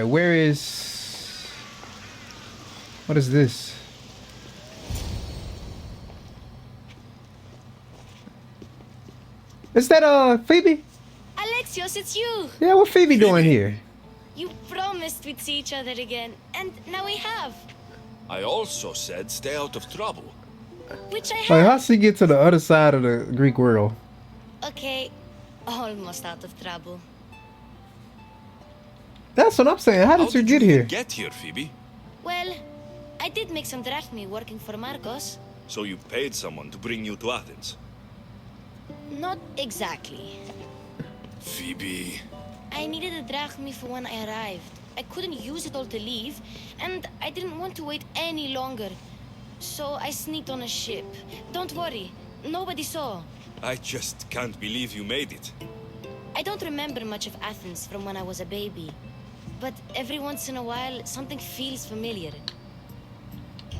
right, where is... What is this? Is that, Phoebe? Alexios, it's you! Yeah, what Phoebe doing here? You promised we'd see each other again, and now we have. I also said stay out of trouble. Which I Like, have. how'd she get to the other side of the Greek world? Okay, almost out of trouble. That's what I'm saying. How did you get here? Get here, Phoebe? Well, I did make some drachmi working for Marcos. So you paid someone to bring you to Athens? Not exactly. Phoebe... I needed a drachmi for when I arrived. I couldn't use it all to leave, and I didn't want to wait any longer. So I sneaked on a ship. Don't worry, nobody saw. I just can't believe you made it. I don't remember much of Athens from when I was a baby. But every once in a while, something feels familiar.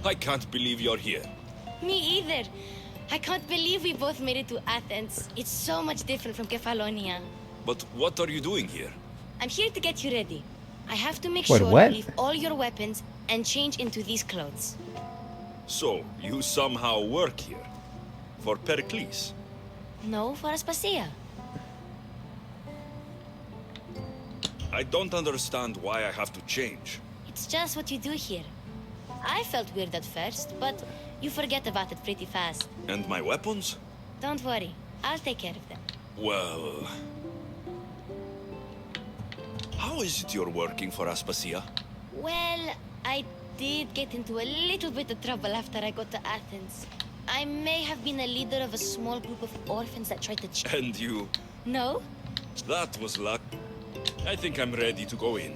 I can't believe you're here. Me either. I can't believe we both made it to Athens. It's so much different from Kefalonia. But what are you doing here? I'm here to get you ready. I have to make Wait, sure what? you leave all your weapons and change into these clothes. So, you somehow work here? For Perikles? No, for Aspasia. I don't understand why I have to change. It's just what you do here. I felt weird at first, but you forget about it pretty fast. And my weapons? Don't worry, I'll take care of them. Well... How is it you're working for Aspasia? Well, I did get into a little bit of trouble after I got to Athens. I may have been a leader of a small group of orphans that tried to And you... No? That was luck. I think I'm ready to go in.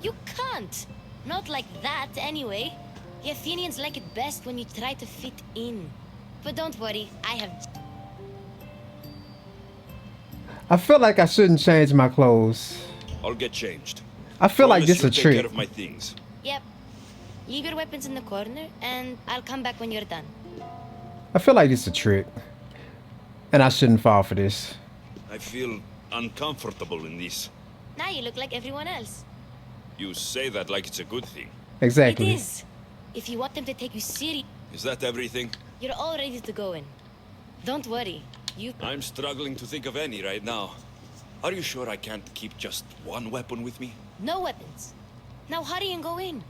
You can't. Not like that, anyway. The Athenians like it best when you try to fit in. But don't worry, I have... I feel like I shouldn't change my clothes. I'll get changed. I feel like this Promise a you'll take trick. care of my things. Yep. Leave your weapons in the corner, and I'll come back when you're done. I feel like it's a trick. And I shouldn't fall for this. I feel uncomfortable in this. Now you look like everyone else. You say that like it's a good thing. Exactly. It is. If you want them to take you serious, Is that everything? you're all ready to go in. Don't worry. I'm struggling to think of any right now. Are you sure I can't keep just one weapon with me? No weapons. Now hurry and go in.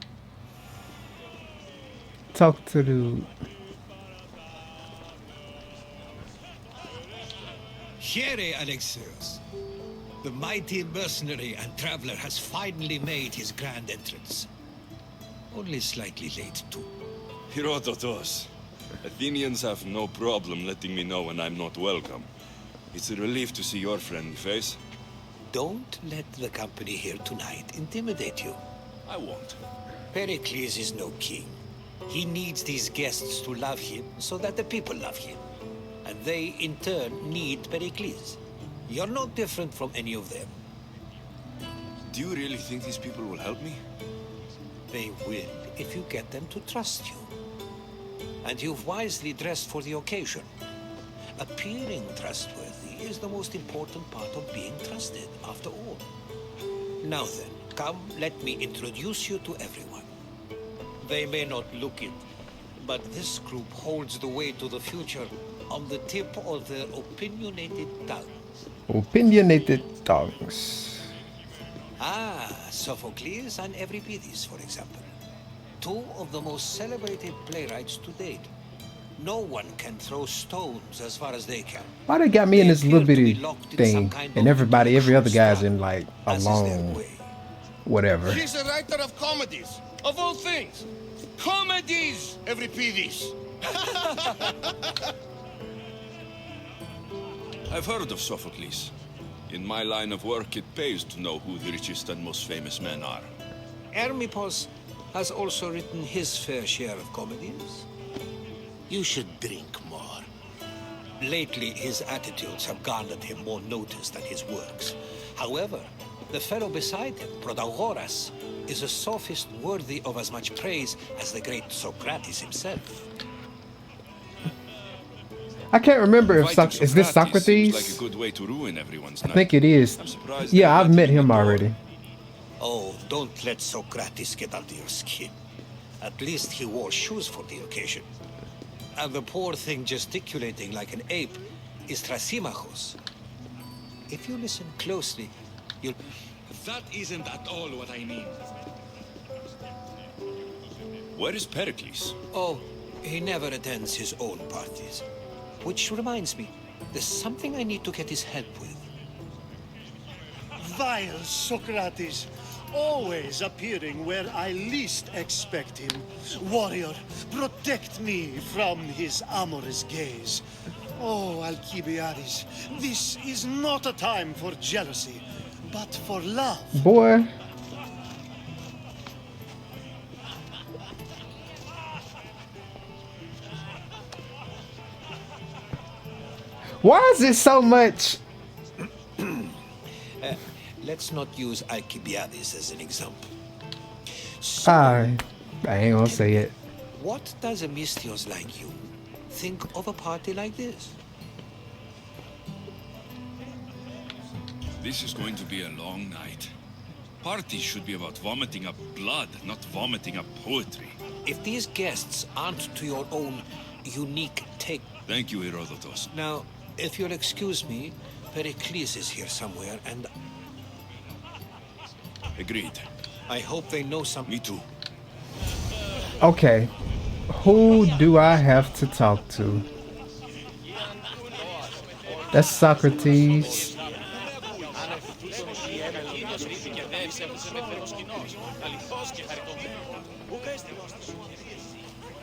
Talk to the... Here, Alexios. The mighty mercenary and traveler has finally made his grand entrance. Only slightly late, too. Herodotus. Athenians have no problem letting me know when I'm not welcome. It's a relief to see your friendly face. Don't let the company here tonight intimidate you. I won't. Pericles is no king. He needs these guests to love him so that the people love him. And they, in turn, need Pericles. You're no different from any of them. Do you really think these people will help me? They will if you get them to trust you. And you've wisely dressed for the occasion. Appearing trustworthy is the most important part of being trusted, after all. Now then, come, let me introduce you to everyone. They may not look it, but this group holds the way to the future on the tip of their opinionated tongues. Opinionated tongues. Ah, Sophocles and Euripides, for example. Two of the most celebrated playwrights to date. No one can throw stones as far as they can. Why they got me in They this little appear to be bitty locked in thing, some kind and of everybody, every other guy's in style, like a as is their long, way. whatever. He's a writer of comedies, of all things. Comedies, Euripides. I've heard of Sophocles. In my line of work, it pays to know who the richest and most famous men are. Hermippos has also written his fair share of comedies. You should drink more. Lately, his attitudes have garnered him more notice than his works. However, the fellow beside him, Protagoras, is a sophist worthy of as much praise as the great Socrates himself. I can't remember if Fighting is this Socrates seems Socrates? like a good way to ruin everyone's I night. think it is. I'm surprised Yeah, they I've let met him him in the door. already. Oh, don't let Socrates get under your skin. At least he wore shoes for the occasion. And the poor thing gesticulating like an ape is Thrasymachos. If you listen closely, you'll... That isn't at all what I mean. Where is Perikles? Oh, he never attends his own parties. Which reminds me, there's something I need to get his help with. Vile Socrates, always appearing where I least expect him. Warrior, protect me from his amorous gaze. Oh, Alcibiades, this is not a time for jealousy, but for love. Boy. Why is it so much? Let's not use Alcibiades as an example. So, I ain't gonna say it. what does a Mystios like you think of a party like this? This is going to be a long night. Parties should be about vomiting up blood, not vomiting up poetry. If these guests aren't to your own unique take... Thank you, Herodotus. Now, if you'll excuse me, Perikles is here somewhere, and Agreed. I hope they know something. Me too. Okay. Who do I have to talk to? That's Socrates.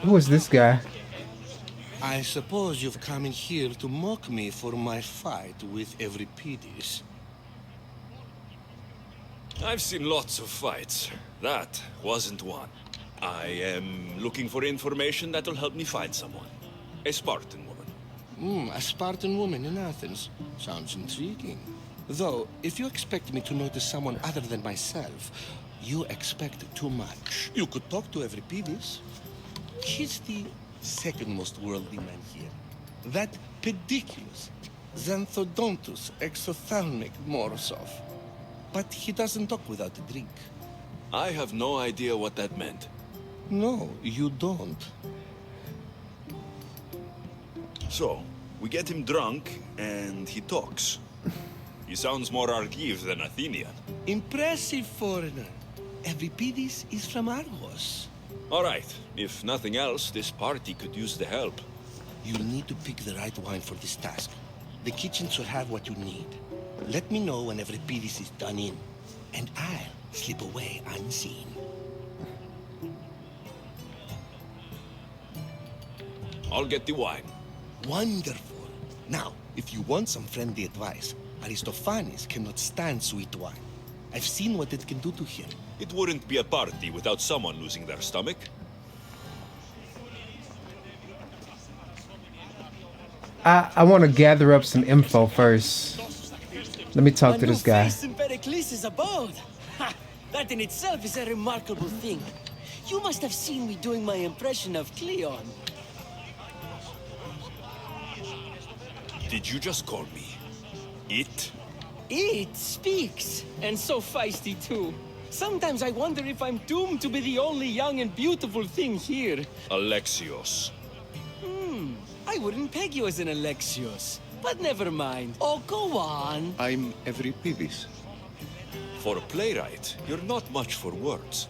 Who is this guy? I suppose you've come in here to mock me for my fight with Euripides. I've seen lots of fights. That wasn't one. I am looking for information that'll help me find someone. A Spartan woman. A Spartan woman in Athens. Sounds intriguing. Though, if you expect me to notice someone other than myself, you expect too much. You could talk to Euripides. He's the second most worldly man here. That Perikles, Xanthodontus, exophthalmic Morsov. But he doesn't talk without a drink. I have no idea what that meant. No, you don't. So, we get him drunk, and he talks. He sounds more Argive than Athenian. Impressive foreigner. Euripides is from Argos. All right, if nothing else, this party could use the help. You'll need to pick the right wine for this task. The kitchen should have what you need. Let me know when Euripides is done in, and I'll slip away unseen. I'll get the wine. Wonderful. Now, if you want some friendly advice, Aristophanes cannot stand sweet wine. I've seen what it can do to him. It wouldn't be a party without someone losing their stomach. I want to gather up some info first. Let me talk to this guy. In Perikles' abode. Ha! That in itself is a remarkable thing. You must have seen me doing my impression of Cleon. Did you just call me it? It speaks, and so feisty too. Sometimes I wonder if I'm doomed to be the only young and beautiful thing here. Alexios. I wouldn't peg you as an Alexios, but never mind. Oh, go on. I'm Euripides. For a playwright, you're not much for words.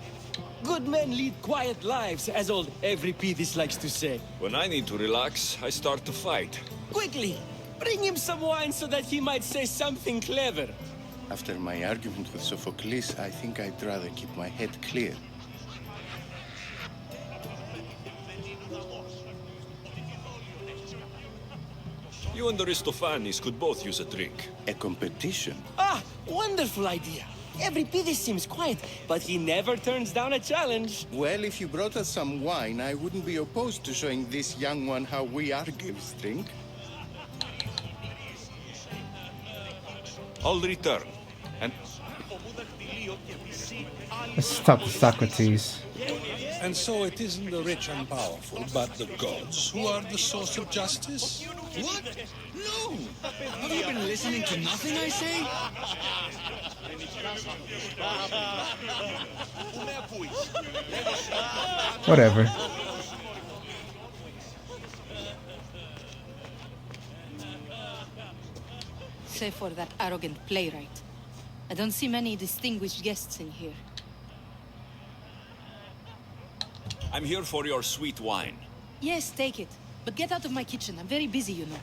Good men lead quiet lives, as old Euripides likes to say. When I need to relax, I start to fight. Quickly, bring him some wine so that he might say something clever. After my argument with Sophocles, I think I'd rather keep my head clear. You and Aristophanes could both use a drink. A competition? Ah, wonderful idea. Euripides seems quiet, but he never turns down a challenge. Well, if you brought us some wine, I wouldn't be opposed to showing this young one how we Argives drink. I'll return. And Let's talk to Socrates. And so it isn't the rich and powerful, but the gods who are the source of justice? What? No! Have you been listening to nothing I say? Whatever. Save for that arrogant playwright. I don't see many distinguished guests in here. I'm here for your sweet wine. Yes, take it. But get out of my kitchen. I'm very busy, you know.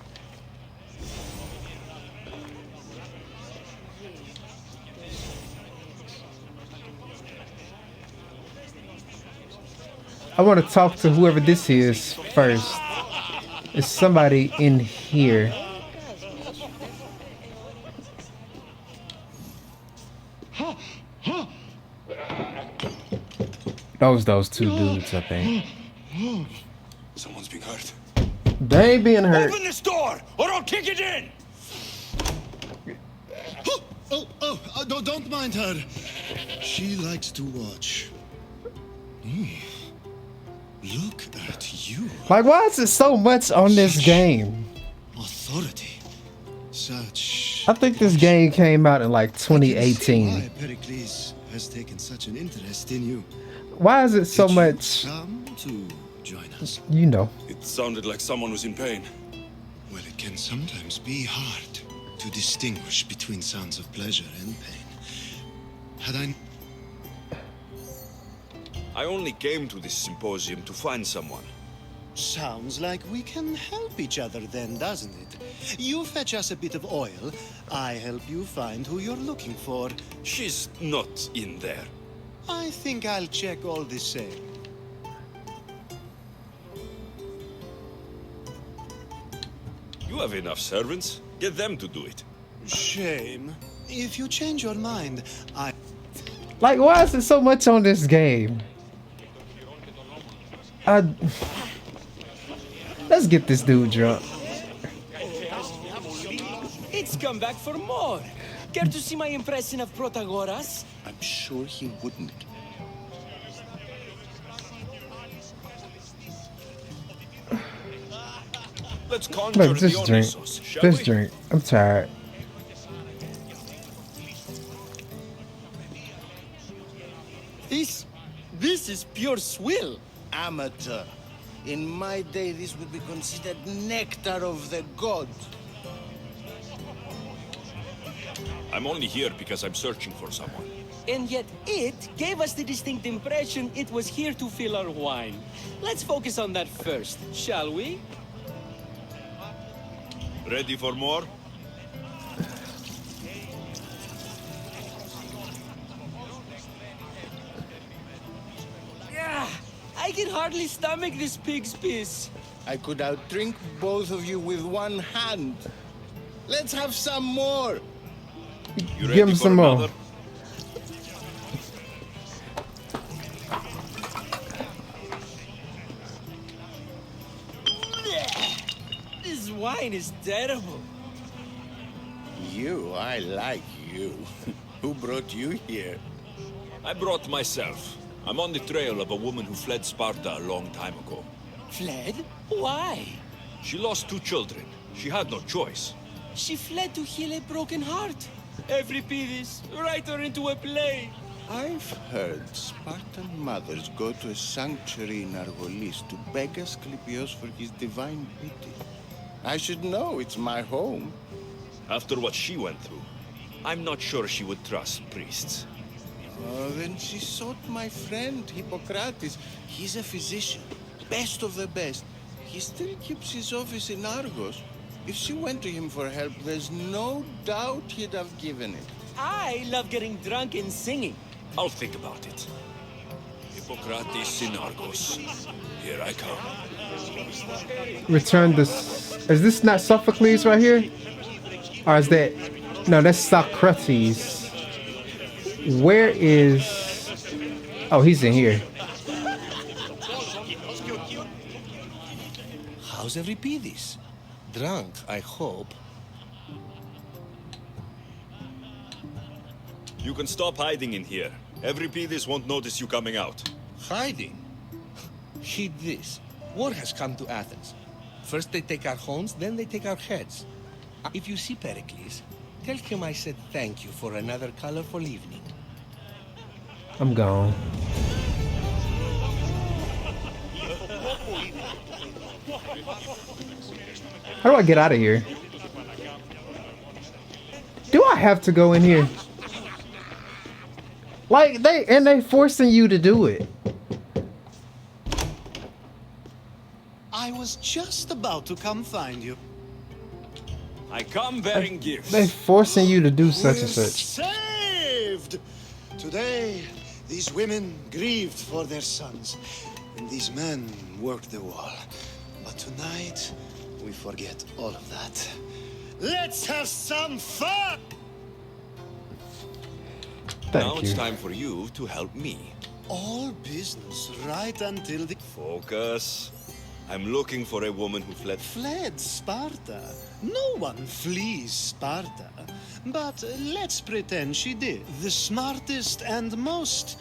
I want to talk to whoever this is first. Is somebody in here? Those two dudes, I think. Someone's being hurt. They ain't being hurt. Open this door, or I'll kick it in! Don't mind her. She likes to watch. Look at you. Like, why is it so much on this game? Authority. Such. I think this game came out in like 2018. Why Perikles has taken such an interest in you. Why is it so Did you much? come to join us? You know. It sounded like someone was in pain. Well, it can sometimes be hard to distinguish between sounds of pleasure and pain. Had I only came to this symposium to find someone. Sounds like we can help each other then, doesn't it? You fetch us a bit of oil, I help you find who you're looking for. She's not in there. I think I'll check all the same. You have enough servants. Get them to do it. Shame. If you change your mind, Like, why is it so much on this game? Let's get this dude drunk. It's come back for more. Care to see my impression of Protagoras? I'm sure he wouldn't. Let's conjure Look, just drink. Dionysos, shall Just we? drink. I'm tired. This is pure swill. Amateur. In my day, this would be considered nectar of the gods. I'm only here because I'm searching for someone. And yet it gave us the distinct impression it was here to fill our wine. Let's focus on that first, shall we? Ready for more? Yeah, I can hardly stomach this pig's piss. I could outdrink both of you with one hand. Let's have some more. You ready Give him for some more. another? This wine is terrible. I like you. Who brought you here? I brought myself. I'm on the trail of a woman who fled Sparta a long time ago. Fled? Why? She lost 2 children. She had no choice. She fled to heal a broken heart. Euripides, write her into a play. I've heard Spartan mothers go to a sanctuary in Argolis to beg Asclepios for his divine pity. I should know, it's my home. After what she went through, I'm not sure she would trust priests. Oh, then she sought my friend, Hippocrates. He's a physician, best of the best. He still keeps his office in Argos. If she went to him for help, there's no doubt he'd have given it. I love getting drunk and singing. I'll think about it. Hippocrates in Argos. Here I come. Return this. Is this not Sophocles right here? Or is that? No, that's Socrates. Where is? Oh, he's in here. How's Euripides? Drunk, I hope. You can stop hiding in here. Euripides won't notice you coming out. Hiding? Heed this. War has come to Athens. First they take our homes, then they take our heads. If you see Perikles, tell him I said thank you for another colorful evening. I'm gone. How do I get out of here? Do I have to go in here? Like, they forcing you to do it. I was just about to come find you. I come bearing gifts. They forcing you to do such and We're such. saved! Today, these women grieved for their sons, and these men worked the wall. But tonight, we forget all of that. Let's have some fun! Now Thank it's you. time for you to help me. All business right until the... Focus. I'm looking for a woman who Fled Sparta. No one flees Sparta. But let's pretend she did. The smartest and most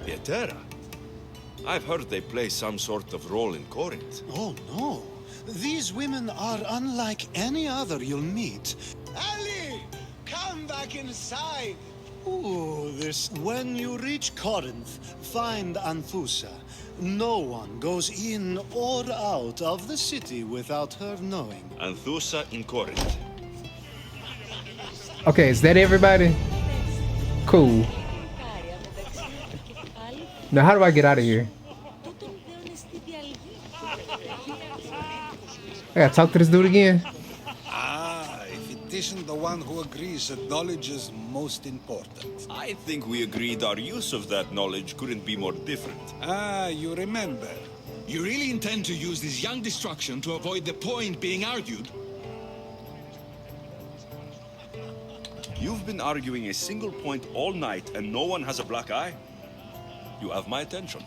Pietera. I've heard they play some sort of role in Corinth. Oh, no. These women are unlike any other you'll meet. Ali! Come back inside! Ooh, this... When you reach Corinth, find Anthusa. No one goes in or out of the city without her knowing. Anthusa in Corinth. Okay, is that everybody? Cool. Now, how do I get out of here? I gotta talk to this dude again. Ah, if it isn't the one who agrees that knowledge is most important. I think we agreed our use of that knowledge couldn't be more different. Ah, you remember. You really intend to use this young destruction to avoid the point being argued? You've been arguing a single point all night and no one has a black eye? You have my attention.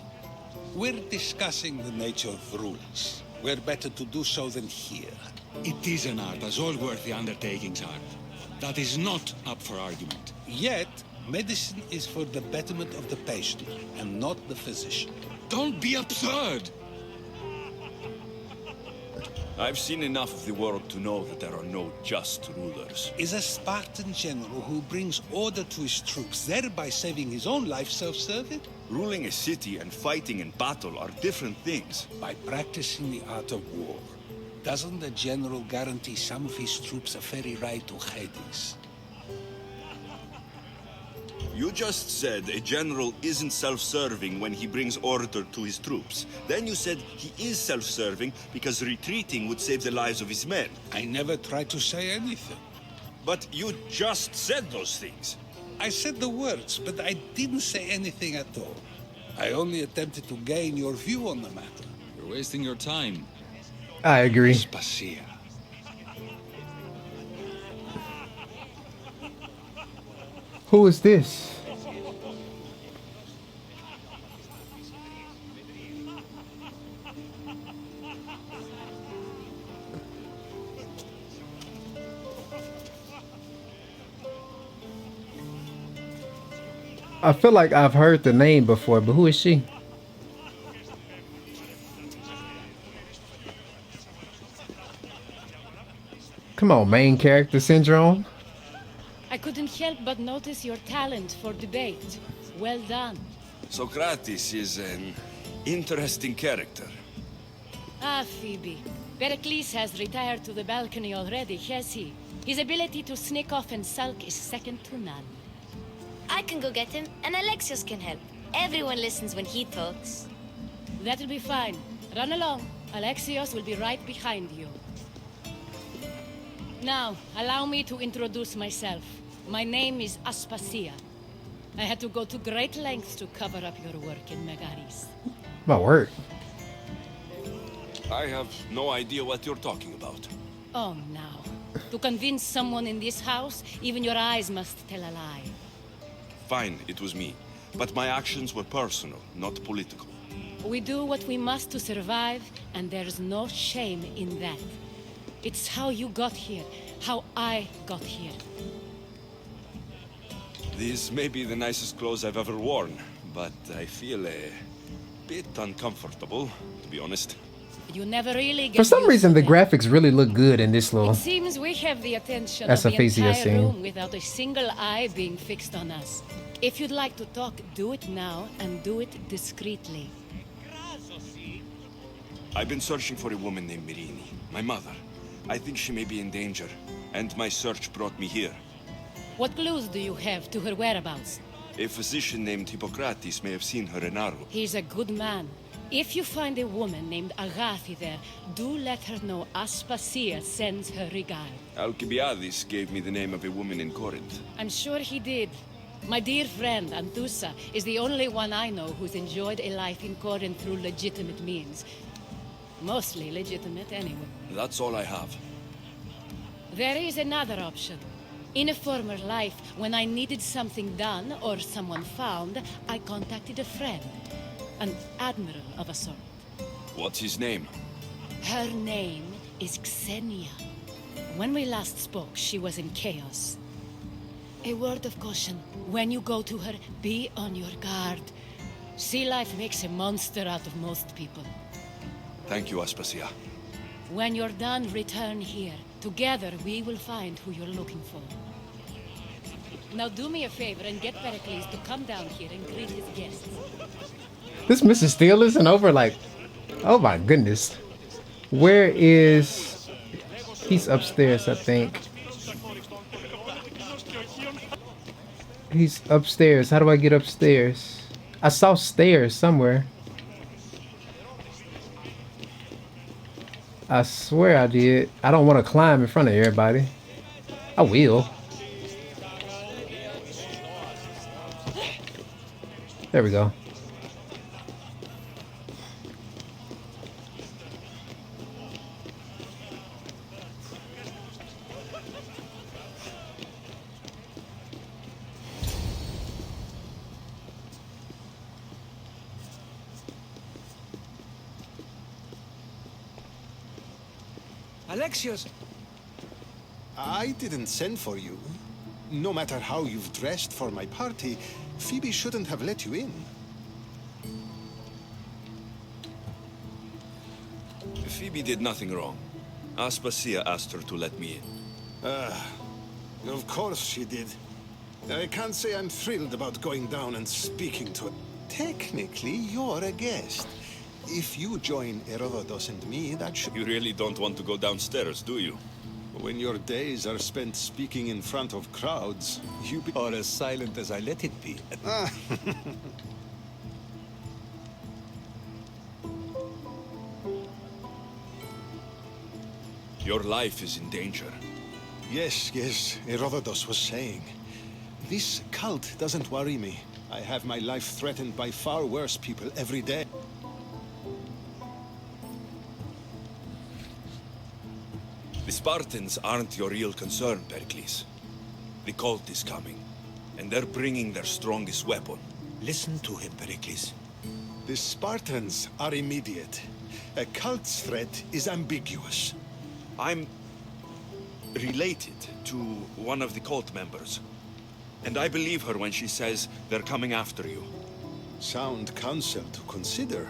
We're discussing the nature of rules. We're better to do so than here. It is an art, as all worthy undertakings are. That is not up for argument. Yet, medicine is for the betterment of the patient, and not the physician. Don't be absurd! I've seen enough of the world to know that there are no just rulers. Is a Spartan general who brings order to his troops, thereby saving his own life, self-serving? Ruling a city and fighting in battle are different things. By practicing the art of war, doesn't the general guarantee some of his troops a ferry ride to Hades? You just said a general isn't self-serving when he brings order to his troops. Then you said he is self-serving because retreating would save the lives of his men. I never tried to say anything. But you just said those things. I said the words, but I didn't say anything at all. I only attempted to gain your view on the matter. You're wasting your time. I agree. Spacia. Who is this? I feel like I've heard the name before, but who is she? Come on, main character syndrome. I couldn't help but notice your talent for debate. Well done. Socrates is an interesting character. Ah, Phoebe. Perikles has retired to the balcony already, has he? His ability to sneak off and sulk is second to none. I can go get him, and Alexios can help. Everyone listens when he talks. That'll be fine. Run along. Alexios will be right behind you. Now, allow me to introduce myself. My name is Aspasia. I had to go to great lengths to cover up your work in Megaris. My word. I have no idea what you're talking about. Oh, now. To convince someone in this house, even your eyes must tell a lie. Fine, it was me. But my actions were personal, not political. We do what we must to survive, and there's no shame in that. It's how you got here, how I got here. These may be the nicest clothes I've ever worn, but I feel a bit uncomfortable, to be honest. You never really get For some used reason, to the them. graphics really look good in this little. It seems we have the attention That's of the Aphasia entire scene. room without a single eye being fixed on us. If you'd like to talk, do it now and do it discreetly. I've been searching for a woman named Mirini, my mother. I think she may be in danger, and my search brought me here. What clues do you have to her whereabouts? A physician named Hippocrates may have seen her in Aro. He's a good man. If you find a woman named Agathi there, do let her know Aspasia sends her regard. Alcibiades gave me the name of a woman in Corinth. I'm sure he did. My dear friend, Anthusa, is the only one I know who's enjoyed a life in Corinth through legitimate means. Mostly legitimate, anyway. That's all I have. There is another option. In a former life, when I needed something done or someone found, I contacted a friend. An admiral of a sort. What's his name? Her name is Xenia. When we last spoke, she was in chaos. A word of caution. When you go to her, be on your guard. Sea life makes a monster out of most people. Thank you, Aspasia. When you're done, return here. Together, we will find who you're looking for. Now do me a favor and get Perikles to come down here and greet his guests. This Mrs. Steele isn't over like, oh my goodness. Where is... He's upstairs, I think. He's upstairs. How do I get upstairs? I saw stairs somewhere. I swear I did. I don't want to climb in front of everybody. I will. There we go. Alexios! I didn't send for you. No matter how you've dressed for my party, Phoebe shouldn't have let you in. Phoebe did nothing wrong. Aspasia asked her to let me in. Of course she did. I can't say I'm thrilled about going down and speaking to her. Technically, you're a guest. If you join Herodotus and me, that should... You really don't want to go downstairs, do you? When your days are spent speaking in front of crowds, you be... Or as silent as I let it be. Your life is in danger. Yes, Herodotus was saying. This cult doesn't worry me. I have my life threatened by far worse people every day. The Spartans aren't your real concern, Perikles. The cult is coming, and they're bringing their strongest weapon. Listen to him, Perikles. The Spartans are immediate. A cult's threat is ambiguous. I'm related to one of the cult members, and I believe her when she says they're coming after you. Sound counsel to consider.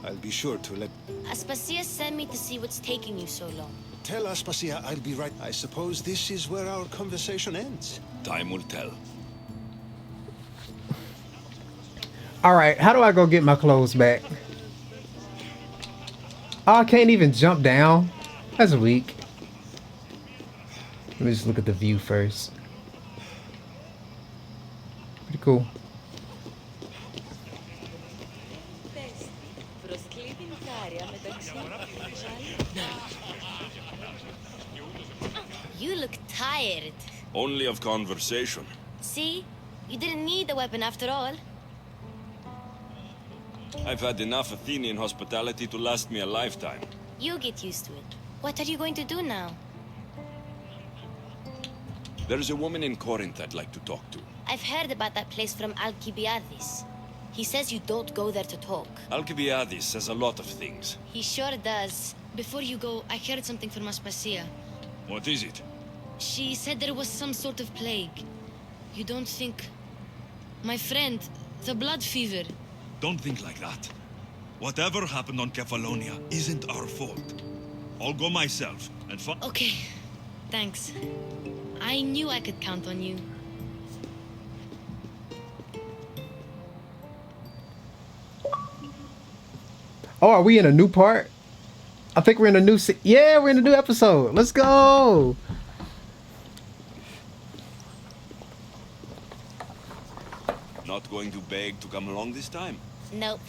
I'll be sure to let... Aspasia sent me to see what's taking you so long. Tell Aspasia I'll be right. I suppose this is where our conversation ends. Time will tell. Alright, how do I go get my clothes back? Oh, I can't even jump down. That's weak. Let me just look at the view first. Pretty cool. You look tired. Only of conversation. See? You didn't need a weapon after all. I've had enough Athenian hospitality to last me a lifetime. You get used to it. What are you going to do now? There's a woman in Corinth I'd like to talk to. I've heard about that place from Alcibiades. He says you don't go there to talk. Alcibiades says a lot of things. He sure does. Before you go, I heard something from Aspasia. What is it? She said there was some sort of plague. You don't think... My friend, the blood fever. Don't think like that. Whatever happened on Kefalonia isn't our fault. I'll go myself and find... Okay, thanks. I knew I could count on you. Oh, are we in a new part? I think we're in a new yeah, we're in a new episode. Let's go. Not going to beg to come along this time? Nope.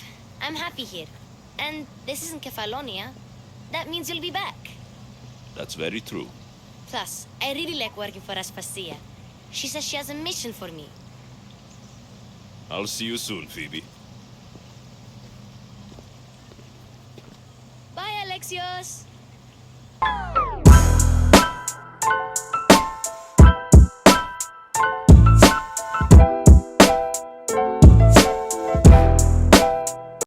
I'm happy here. And this isn't Kefalonia. That means you'll be back. That's very true. Plus, I really like working for Aspasia. She says she has a mission for me. I'll see you soon, Phoebe. Bye, Alexios!